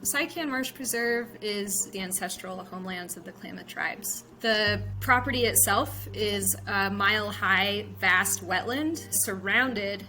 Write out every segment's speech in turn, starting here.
Sycan Marsh Preserve is the ancestral homelands of the Klamath tribes. The property itself is a mile-high, vast wetland surrounded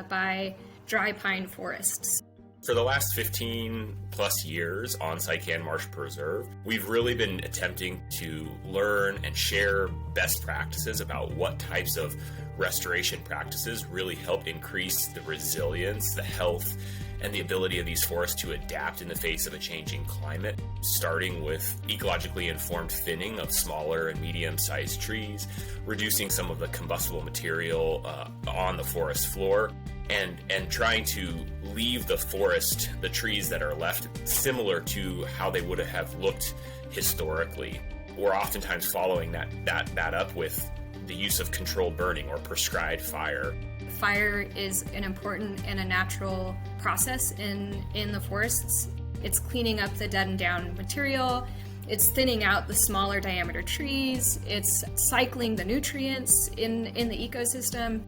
by dry pine forests. For the last 15 plus years on Sycan Marsh Preserve, we've really been attempting to learn and share best practices about what types of restoration practices really help increase the resilience, the health, and the ability of these forests to adapt in the face of a changing climate, starting with ecologically informed thinning of smaller and medium-sized trees, reducing some of the combustible material on the forest floor, and trying to leave the forest, the trees that are left, similar to how they would have looked historically. We're oftentimes following that up with the use of controlled burning or prescribed fire. Fire is an important and a natural process in the forests. It's cleaning up the dead and down material, it's thinning out the smaller diameter trees, it's cycling the nutrients in the ecosystem.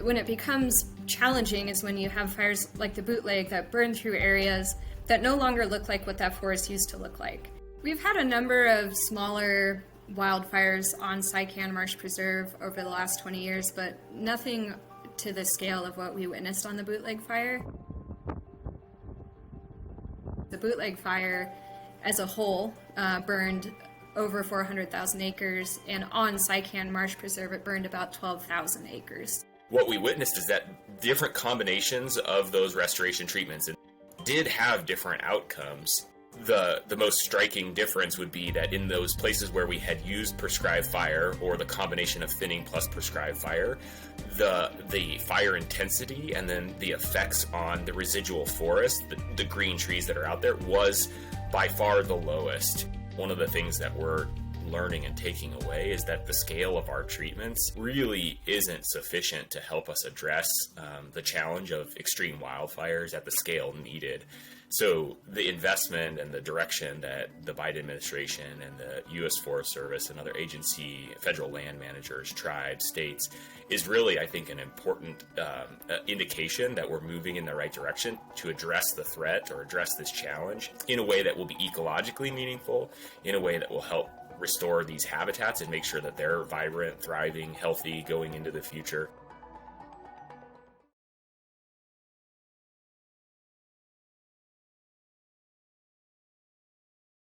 When it becomes challenging is when you have fires like the bootleg that burn through areas that no longer look like what that forest used to look like. We've had a number of smaller wildfires on Sycan Marsh Preserve over the last 20 years, but nothing to the scale of what we witnessed on the bootleg fire. The bootleg fire as a whole burned over 400,000 acres, and on Sycan Marsh Preserve it burned about 12,000 acres. What we witnessed is that different combinations of those restoration treatments did have different outcomes. The most striking difference would be that in those places where we had used prescribed fire, or the combination of thinning plus prescribed fire, the fire intensity and then the effects on the residual forest, the green trees that are out there, was by far the lowest. One of the things that we're learning and taking away is that the scale of our treatments really isn't sufficient to help us address the challenge of extreme wildfires at the scale needed. So the investment and the direction that the Biden administration and the U.S. Forest Service and other agency, federal land managers, tribes, states, is really, I think, an important indication that we're moving in the right direction to address the threat or address this challenge in a way that will be ecologically meaningful, in a way that will help restore these habitats and make sure that they're vibrant, thriving, healthy going into the future.